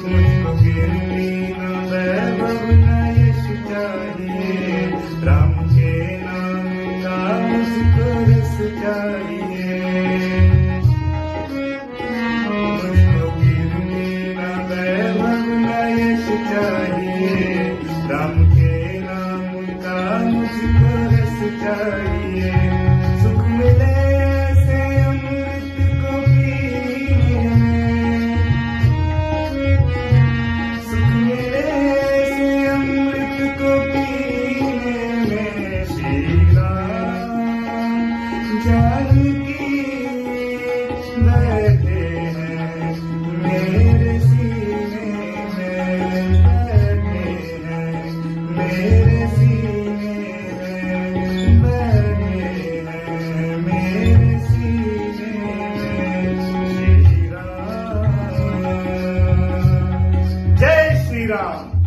मुझको गिरनी न वैभव न यश चाहिए, राम के नाम का मुझको रस चाहिए। मुझको गिरनी न वैभव न यश चाहिए, राम के नाम का मुझको रस चाहिए। सुख मिले ऐसे अमृत को पीने में, सुख मिले ऐसे अमृत को पीने में। श्री राम जानकी बैठे हैं मेरे सीने में, बैठे हैं मेरे सीने में, बैठे हैं मेरे सीने में। श्री राम, जय श्री राम।